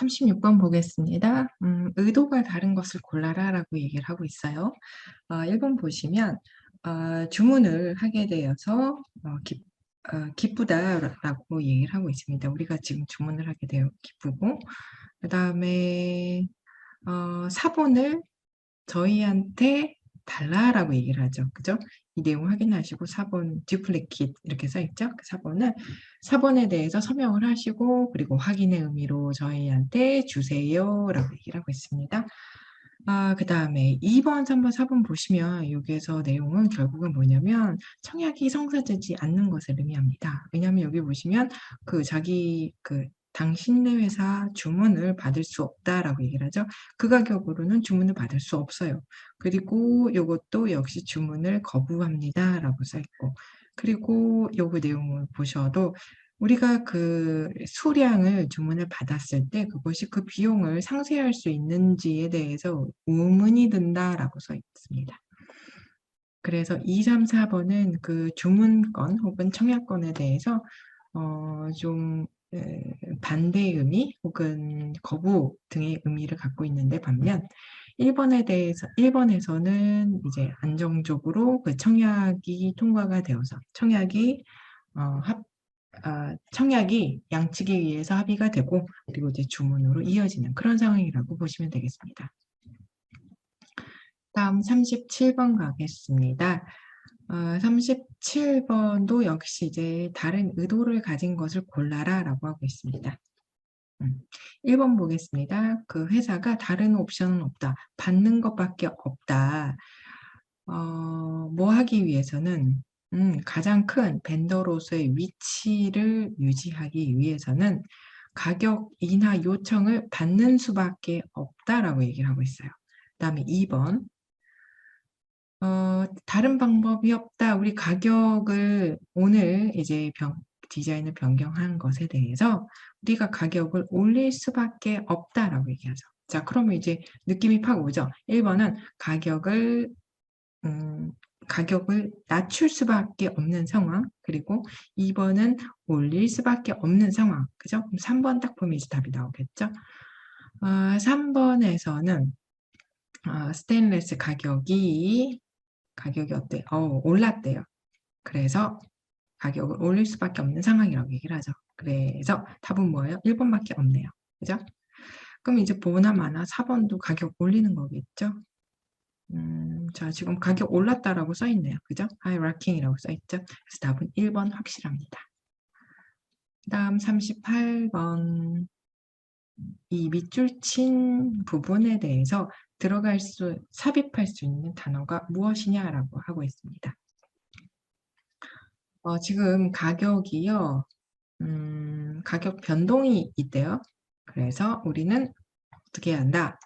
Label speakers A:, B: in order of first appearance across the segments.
A: 36번 보겠습니다. 의도가 다른 것을 골라라라고 얘기를 하고 있어요. 1번 보시면 주문을 하게 되어서 기쁘다라고 얘기를 하고 있습니다. 우리가 지금 주문을 하게 되어 기쁘고, 그다음에 사본을 저희한테 달라라고 얘기를 하죠. 그죠? 이 내용 확인하시고 사본 duplicate 이렇게 써 있죠. 그 사본에 대해서 서명을 하시고, 그리고 확인의 의미로 저희한테 주세요라고 얘기를 하고 있습니다. 그다음에 2번, 3번, 4번 보시면 여기에서 내용은 결국은 뭐냐면 청약이 성사되지 않는 것을 의미합니다. 왜냐하면 여기 보시면 당신네 회사 주문을 받을 수 없다라고 얘기를 하죠. 그 가격으로는 주문을 받을 수 없어요. 그리고 요것도 역시 주문을 거부합니다라고 써 있고, 그리고 요거 내용을 보셔도 우리가 그 수량을 주문을 받았을 때 그것이 그 비용을 상쇄할 수 있는지에 대해서 의문이 든다라고 써 있습니다. 그래서 2, 3, 4번은 그 주문건 혹은 청약건에 대해서 좀 반대의 의미 혹은 거부 등의 의미를 갖고 있는데, 반면 1번에서는 이제 안정적으로 그 청약이 통과가 되어서 청약이 양측에 의해서 합의가 되고, 그리고 이제 주문으로 이어지는 그런 상황이라고 보시면 되겠습니다. 다음 37번 가겠습니다. 37번도 역시 이제 다른 의도를 가진 것을 골라라라고 하고 있습니다. 1번 보겠습니다. 그 회사가 다른 옵션은 없다. 받는 것밖에 없다. 뭐 하기 위해서는 가장 큰 벤더로서의 위치를 유지하기 위해서는 가격 인하 요청을 받는 수밖에 없다라고 얘기를 하고 있어요. 그다음에 2번, 다른 방법이 없다. 우리 가격을 오늘 이제 디자인을 변경한 것에 대해서 우리가 가격을 올릴 수밖에 없다라고 얘기하죠. 자, 그러면 이제 느낌이 팍 오죠. 1번은 가격을 낮출 수밖에 없는 상황, 그리고 2번은 올릴 수밖에 없는 상황. 그죠? 그럼 3번 딱 보면 이제 답이 나오겠죠? 3번에서는 스테인리스 가격이 어때요? 올랐대요. 그래서 가격을 올릴 수밖에 없는 상황이라고 얘기를 하죠. 그래서 답은 뭐예요? 1번밖에 없네요. 그죠? 그럼 이제 보나마나 4번도 가격 올리는 거겠죠? 자, 지금 가격 올랐다라고 써 있네요. 그죠? 하이라킹이라고 써 있죠? 그래서 답은 1번 확실합니다. 다음 38번. 이 밑줄 친 부분에 대해서 삽입할 수 있는 단어가 무엇이냐라고 하고 있습니다. 지금 가격이요. 가격 변동이 있대요. 그래서 우리는 어떻게 해야 한다?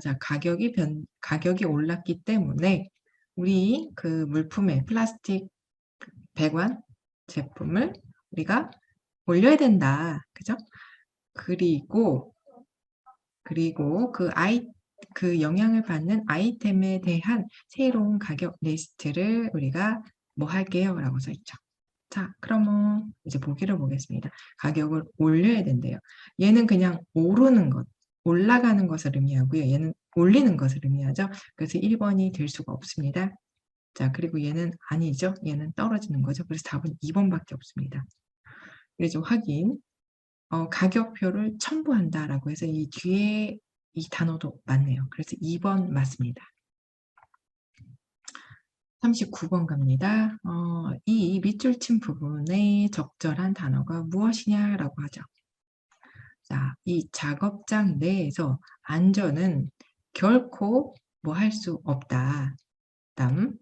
A: 자, 가격이 올랐기 때문에 우리 그 물품의 플라스틱 배관 제품을 우리가 올려야 된다. 그죠? 그리고 그 영향을 받는 아이템에 대한 새로운 가격 리스트를 우리가 뭐 할게요? 라고 써 있죠. 자, 그러면 이제 보기를 보겠습니다. 가격을 올려야 된대요. 얘는 그냥 오르는 것, 올라가는 것을 의미하고요. 얘는 올리는 것을 의미하죠. 그래서 1번이 될 수가 없습니다. 자, 그리고 얘는 아니죠. 얘는 떨어지는 거죠. 그래서 답은 2번밖에 없습니다. 그래서 확인. 가격표를 첨부한다라고 해서 이 뒤에 이 단어도 맞네요. 그래서 2번 맞습니다. 39번 갑니다. 이 밑줄 친 부분에 적절한 단어가 무엇이냐라고 하죠. 자, 이 작업장 내에서 안전은 결코 뭐 할 수 없다. 다음,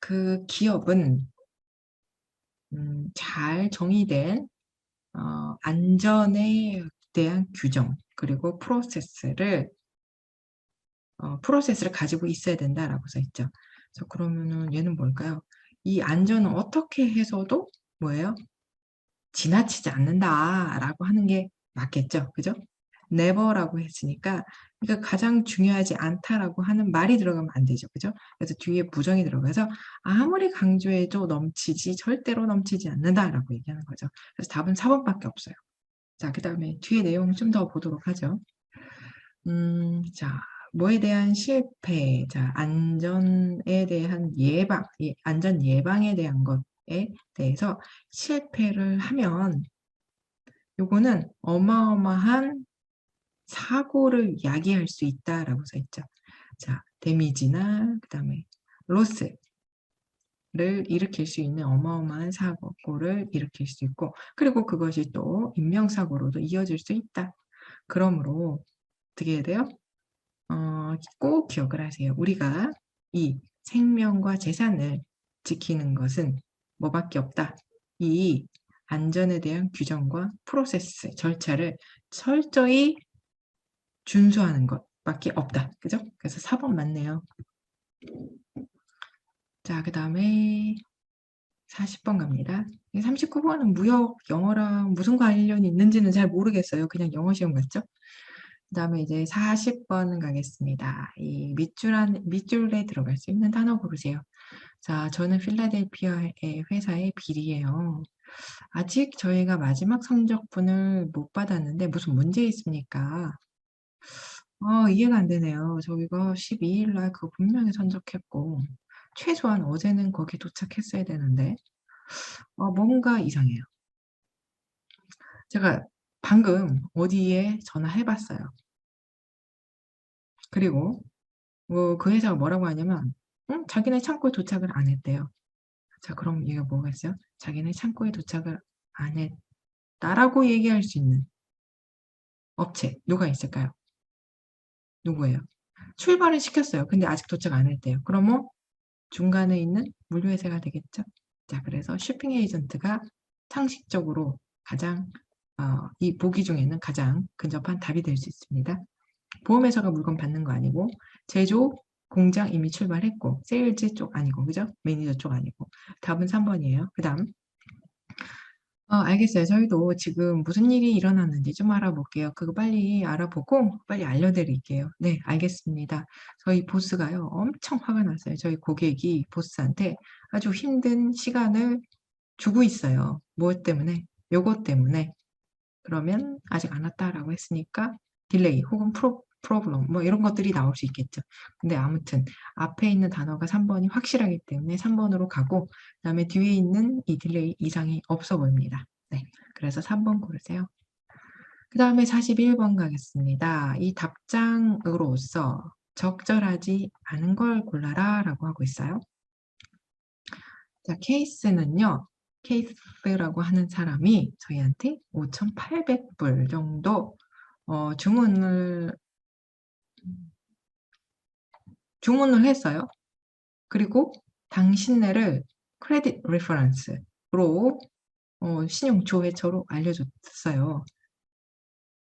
A: 그 기업은 잘 정의된 안전에 대한 규정, 그리고 프로세스를 가지고 있어야 된다라고 써 있죠. 그래서 그러면은 얘는 뭘까요? 이 안전은 어떻게 해서도 뭐예요? 지나치지 않는다라고 하는 게 맞겠죠. 그죠? never라고 했으니까 그러니까 가장 중요하지 않다라고 하는 말이 들어가면 안 되죠. 그죠? 그래서 뒤에 부정이 들어가서 아무리 강조해도 절대로 넘치지 않는다라고 얘기하는 거죠. 그래서 답은 4번밖에 없어요. 자, 그 다음에 뒤에 내용 좀 더 보도록 하죠. 자, 뭐에 대한 실패, 자, 안전에 대한 예방, 안전 예방에 대한 것에 대해서 실패를 하면 요거는 어마어마한 사고를 야기할 수 있다라고 써 있죠. 자, 데미지나 그다음에 로스를 일으킬 수 있는 어마어마한 사고를 일으킬 수 있고, 그리고 그것이 또 인명사고로도 이어질 수 있다. 그러므로 어떻게 해야 돼요? 꼭 기억을 하세요. 우리가 이 생명과 재산을 지키는 것은 뭐밖에 없다. 이 안전에 대한 규정과 프로세스, 절차를 철저히 준수하는 것밖에 없다. 그죠? 그래서 4번 맞네요. 자, 그 다음에 40번 갑니다. 39번은 무역, 영어랑 무슨 관련이 있는지는 잘 모르겠어요. 그냥 영어 시험 같죠? 그 다음에 이제 40번 가겠습니다. 이 밑줄에 들어갈 수 있는 단어 고르세요. 자, 저는 필라델피아의 회사의 빌이에요. 아직 저희가 마지막 성적분을 못 받았는데 무슨 문제 있습니까? 이해가 안 되네요. 저희가 12일 날 그거 분명히 선적했고 최소한 어제는 거기 도착했어야 되는데 뭔가 이상해요. 제가 방금 어디에 전화해 봤어요. 그리고 그 회사가 뭐라고 하냐면 자기네 창고에 도착을 안 했대요. 자, 그럼 얘가 뭐가 있어요? 자기네 창고에 도착을 안 했다라고 얘기할 수 있는 업체 누가 있을까요? 누구예요? 출발을 시켰어요. 근데 아직 도착 안 했대요. 그러면 중간에 있는 물류회사가 되겠죠. 자, 그래서 쇼핑 에이전트가 상식적으로 가장 이 보기 중에는 가장 근접한 답이 될 수 있습니다. 보험회사가 물건 받는 거 아니고 제조 공장 이미 출발했고 세일즈 쪽 아니고 그죠? 매니저 쪽 아니고 답은 3번이에요. 그 다음 알겠어요. 저희도 지금 무슨 일이 일어났는지 좀 알아볼게요. 그거 빨리 알아보고 빨리 알려드릴게요. 네, 알겠습니다. 저희 보스가요, 엄청 화가 났어요. 저희 고객이 보스한테 아주 힘든 시간을 주고 있어요. 무엇 때문에? 요것 때문에. 그러면 아직 안 왔다라고 했으니까 딜레이 혹은 프로블럼 뭐 이런 것들이 나올 수 있겠죠. 근데 아무튼 앞에 있는 단어가 3번이 확실하기 때문에 3번으로 가고 그다음에 뒤에 있는 이 딜레이 이상이 없어 보입니다. 네, 그래서 3번 고르세요. 그 다음에 41번 가겠습니다. 이 답장으로서 적절하지 않은 걸 골라라 라고 하고 있어요. 자, 케이스는요. 케이스라고 하는 사람이 저희한테 5,800불 정도 주문을 했어요. 그리고 당신네를 크레딧 리퍼런스로 신용 조회처로 알려줬어요.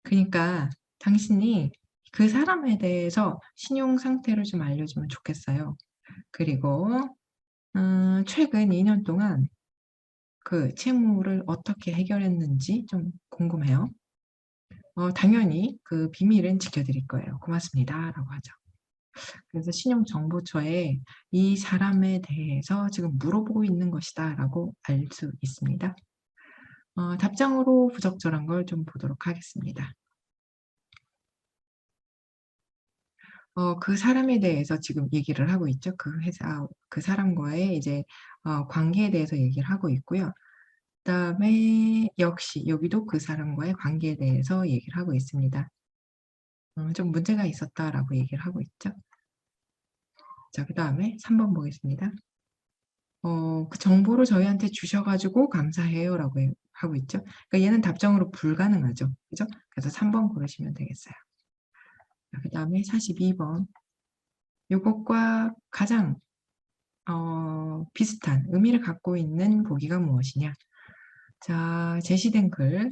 A: 그러니까 당신이 그 사람에 대해서 신용 상태를 좀 알려주면 좋겠어요. 그리고 최근 2년 동안 그 채무를 어떻게 해결했는지 좀 궁금해요. 당연히 그 비밀은 지켜드릴 거예요. 고맙습니다. 라고 하죠. 그래서 신용정보처에 이 사람에 대해서 지금 물어보고 있는 것이다 라고 알 수 있습니다. 답장으로 부적절한 걸 좀 보도록 하겠습니다. 그 사람에 대해서 지금 얘기를 하고 있죠. 그 회사, 그 사람과의 이제 관계에 대해서 얘기를 하고 있고요. 그다음에 역시 여기도 그 사람과의 관계에 대해서 얘기를 하고 있습니다. 좀 문제가 있었다라고 얘기를 하고 있죠. 자, 그다음에 3번 보겠습니다. 그 정보를 저희한테 주셔 가지고 감사해요라고 하고 있죠. 그러니까 얘는 답정으로 불가능하죠. 그죠? 그래서 3번 고르시면 되겠어요. 자, 그다음에 42번. 요것과 가장 비슷한 의미를 갖고 있는 보기가 무엇이냐? 자, 제시된 글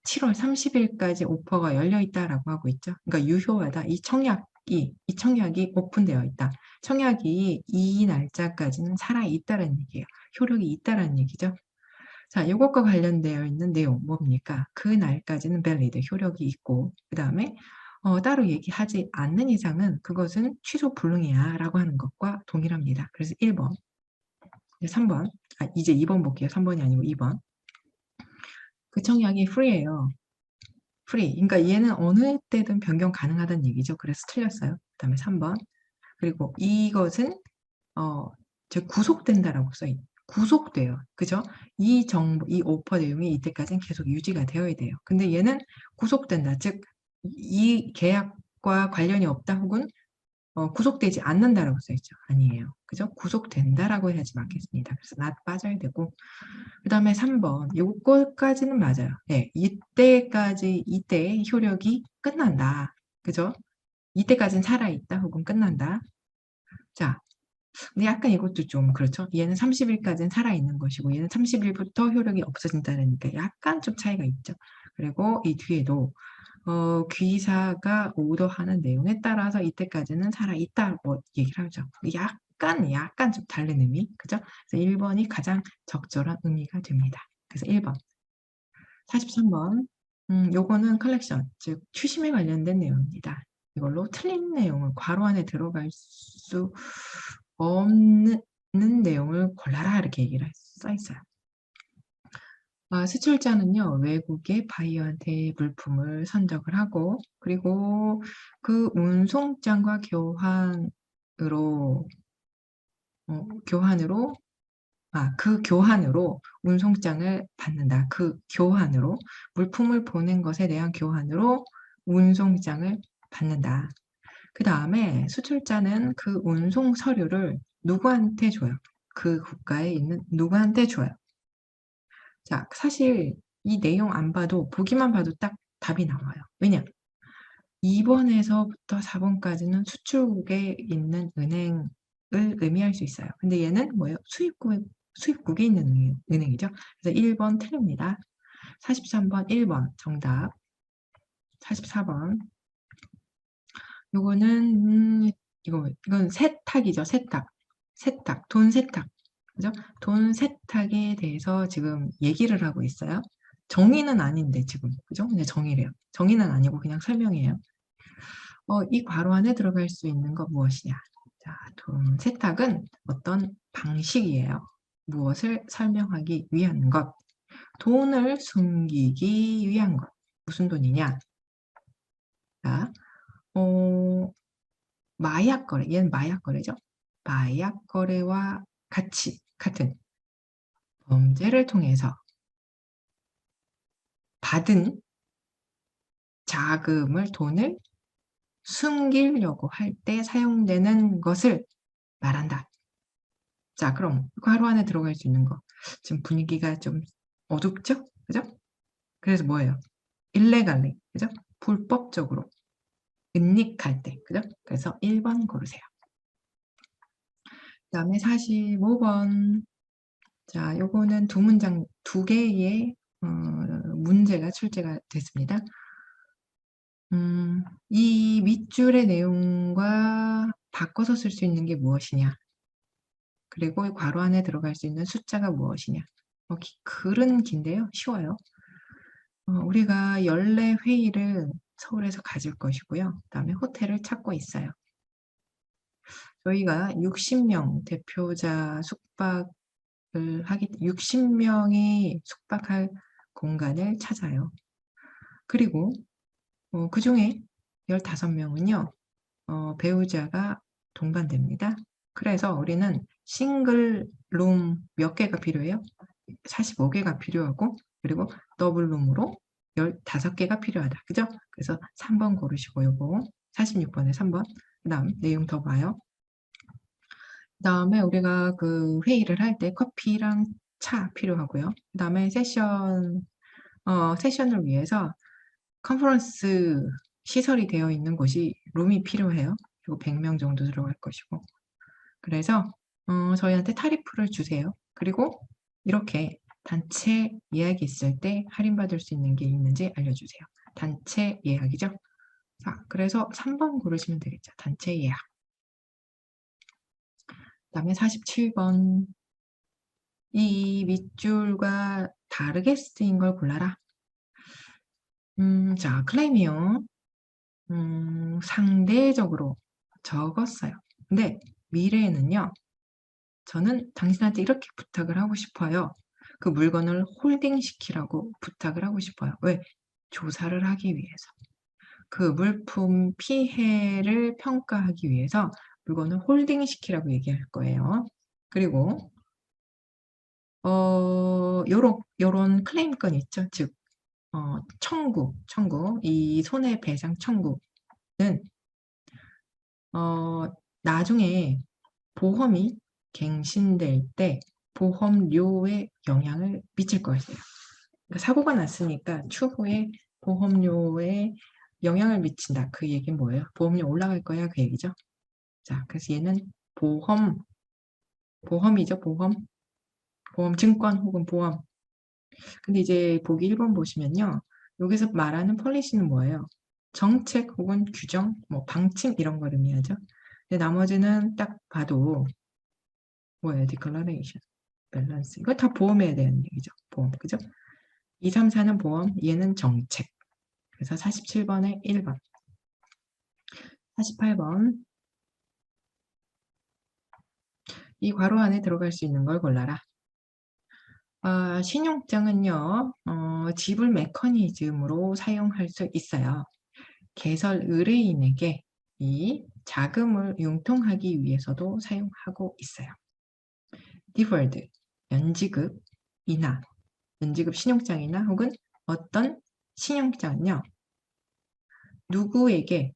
A: 7월 30일까지 오퍼가 열려 있다라고 하고 있죠. 그러니까 유효하다. 이 청약이 오픈되어 있다. 청약이 이 날짜까지는 살아 있다라는 얘기예요. 효력이 있다라는 얘기죠. 자, 이것과 관련되어 있는 내용 뭡니까? 그 날까지는 valid, 효력이 있고 그 다음에 따로 얘기하지 않는 이상은 그것은 취소 불능이야 라고 하는 것과 동일합니다. 그래서 1번, 3번, 이제 2번 볼게요. 3번이 아니고 2번. 그 청약이 free예요. free. 그러니까 얘는 어느 때든 변경 가능하다는 얘기죠. 그래서 틀렸어요. 그다음에 3번. 그리고 이것은 구속된다라고 써있. 구속돼요. 그죠? 이 정보, 이 오퍼 내용이 이때까지는 계속 유지가 되어야 돼요. 근데 얘는 구속된다. 즉, 이 계약과 관련이 없다 혹은 구속되지 않는다라고 써있죠. 아니에요. 그죠? 구속된다라고 해야지 맞겠습니다. 그래서 not 빠져야 되고. 그 다음에 3번. 요거까지는 맞아요. 네, 이때 효력이 끝난다. 그죠? 이때까지는 살아있다 혹은 끝난다. 자, 근데 약간 이것도 좀 그렇죠. 얘는 30일까지는 살아있는 것이고 얘는 30일부터 효력이 없어진다니까 약간 좀 차이가 있죠. 그리고 이 뒤에도 귀사가 오더하는 내용에 따라서 이때까지는 살아있다고 얘기를 하죠. 약간 좀 다른 의미, 그죠? 그래서 1번이 가장 적절한 의미가 됩니다. 그래서 1번. 43번. 요거는 컬렉션, 즉 추심에 관련된 내용입니다. 이걸로 틀린 내용을 괄호 안에 들어갈 수 없는 내용을 골라라 이렇게 얘기를 써 있어요. 수출자는요, 외국의 바이어한테 물품을 선적을 하고, 그리고 그 운송장과 그 교환으로 운송장을 받는다. 그 교환으로 물품을 보낸 것에 대한 교환으로 운송장을 받는다. 그 다음에 수출자는 그 운송 서류를 누구한테 줘요? 그 국가에 있는 누구한테 줘요? 자, 사실 이 내용 안 봐도 보기만 봐도 딱 답이 나와요. 왜냐? 2번에서부터 4번까지는 수출국에 있는 은행을 의미할 수 있어요. 근데 얘는 뭐예요? 수입국에 있는 은행이죠. 그래서 1번 틀립니다. 43번 1번 정답. 44번. 요거는 이건 세탁이죠. 세탁, 돈 세탁. 그죠? 돈 세탁에 대해서 지금 얘기를 하고 있어요. 정의는 아닌데 지금. 그죠? 그냥 정의래요. 정의는 아니고 그냥 설명이에요. 이 괄호 안에 들어갈 수 있는 거 무엇이냐? 자, 돈 세탁은 어떤 방식이에요. 무엇을 설명하기 위한 것. 돈을 숨기기 위한 것. 무슨 돈이냐? 자, 마약 거래. 얘는 마약 거래죠. 마약 거래와 같은 범죄를 통해서 받은 자금을, 돈을 숨기려고 할 때 사용되는 것을 말한다. 자, 그럼 괄호 안에 들어갈 수 있는 거. 지금 분위기가 좀 어둡죠? 그죠? 그래서 뭐예요? 일레갈리, 그죠? 불법적으로 은닉할 때, 그죠? 그래서 1번 고르세요. 그 다음에 45번. 자, 요거는 두 개의 문제가 출제가 됐습니다. 이 밑줄의 내용과 바꿔서 쓸 수 있는 게 무엇이냐? 그리고 괄호 안에 들어갈 수 있는 숫자가 무엇이냐? 글은 긴데요. 쉬워요. 우리가 연례 회의를 서울에서 가질 것이고요. 그다음에 호텔을 찾고 있어요. 저희가 60명 대표자 숙박을 60명이 숙박할 공간을 찾아요. 그리고 그중에 15명은요. 배우자가 동반됩니다. 그래서 우리는 싱글룸 몇 개가 필요해요? 45개가 필요하고, 그리고 더블룸으로 15개가 필요하다. 그죠? 그래서 3번 고르시고, 요거 46번에 3번. 그 다음 내용 더 봐요. 그 다음에 우리가 그 회의를 할 때 커피랑 차 필요하고요. 그 다음에 세션을 위해서 컨퍼런스 시설이 되어 있는 곳이 룸이 필요해요. 그리고 100명 정도 들어갈 것이고. 그래서 저희한테 타리프를 주세요. 그리고 이렇게 단체 예약이 있을 때 할인받을 수 있는 게 있는지 알려주세요. 단체 예약이죠. 자, 그래서 3번 고르시면 되겠죠. 단체 예약. 그 다음에 47번. 이 밑줄과 다르게 쓰인 걸 골라라. 자, 클레임이요. 상대적으로 적었어요. 근데 미래에는요. 저는 당신한테 이렇게 부탁을 하고 싶어요. 그 물건을 홀딩시키라고 부탁을 하고 싶어요. 왜? 조사를 하기 위해서. 그 물품 피해를 평가하기 위해서 물건을 홀딩시키라고 얘기할 거예요. 그리고 요런 클레임건 있죠. 즉 청구, 이 손해배상 청구는 나중에 보험이 갱신될 때 보험료에 영향을 미칠 것이에요. 그러니까 사고가 났으니까 추후에 보험료에 영향을 미친다. 그 얘기는 뭐예요? 보험료 올라갈 거야, 그 얘기죠. 자, 그래서 얘는 보험이죠, 보험 증권 혹은 보험. 근데 이제 보기 1번 보시면요. 여기서 말하는 폴리시는 뭐예요? 정책 혹은 규정, 뭐 방침 이런 걸 의미하죠. 근데 나머지는 딱 봐도 뭐예요? 디클러레이션, 밸런스. 이거 다 보험에 대한 얘기죠. 보험, 그죠? 2, 3, 4는 보험, 얘는 정책. 그래서 47번에 1번. 48번. 이 괄호 안에 들어갈 수 있는 걸 골라라. 신용장은요, 지불 메커니즘으로 사용할 수 있어요. 개설 의뢰인에게 이 자금을 융통하기 위해서도 사용하고 있어요. deferred, 연지급, 인하, 연지급 신용장이나 혹은 어떤 신용장은요, 누구에게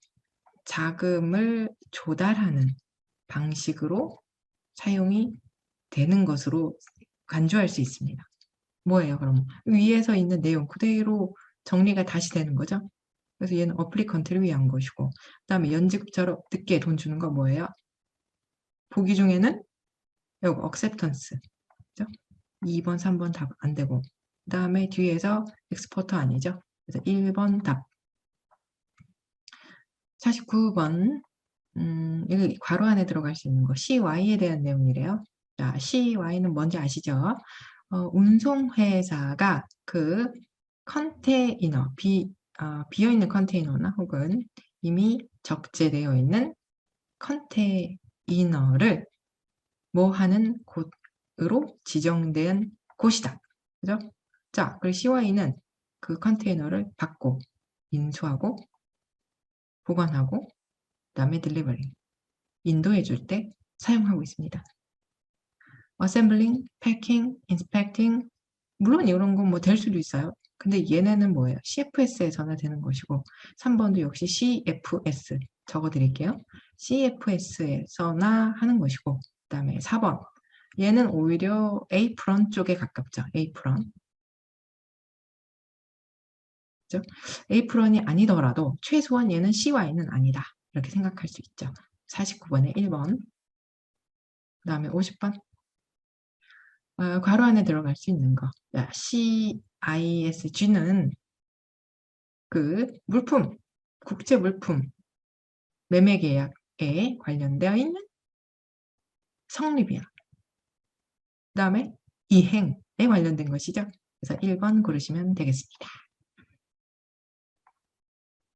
A: 자금을 조달하는 방식으로 사용이 되는 것으로 간주할 수 있습니다. 뭐예요, 그럼? 위에서 있는 내용 그대로 정리가 다시 되는 거죠? 그래서 얘는 어플리컨트를 위한 것이고, 그 다음에 연지급처럼 늦게 돈 주는 거 뭐예요? 보기 중에는 여기 acceptance, 그죠? 2번, 3번 답 안 되고, 그 다음에 뒤에서 엑스포터 아니죠? 그래서 1번 답. 49번, 여기 괄호 안에 들어갈 수 있는 거, CY에 대한 내용이래요. 자, CY는 뭔지 아시죠? 운송회사가 그 컨테이너, 비어있는 컨테이너나 혹은 이미 적재되어 있는 컨테이너를 뭐 하는 곳으로 지정된 곳이다. 그죠? 자, 그리고 CY는 그 컨테이너를 받고, 인수하고, 보관하고, 그 다음에 딜리버리, 인도해 줄 때 사용하고 있습니다. assembling, packing, inspecting, 물론 이런 건 뭐 될 수도 있어요. 근데 얘네는 뭐예요? CFS에서나 되는 것이고 3번도 역시 CFS 적어드릴게요. CFS에서나 하는 것이고 그 다음에 4번 얘는 오히려 에이프런 쪽에 가깝죠. 에이프런. 그죠? 에이프런이 아니더라도 최소한 얘는 CY는 아니다. 이렇게 생각할 수 있죠. 49번에 1번 그 다음에 50번 괄호 안에 들어갈 수 있는 거. CISG는 그 물품, 국제 물품 매매 계약에 관련되어 있는 성립이야. 그 다음에 이행에 관련된 것이죠. 그래서 1번 고르시면 되겠습니다.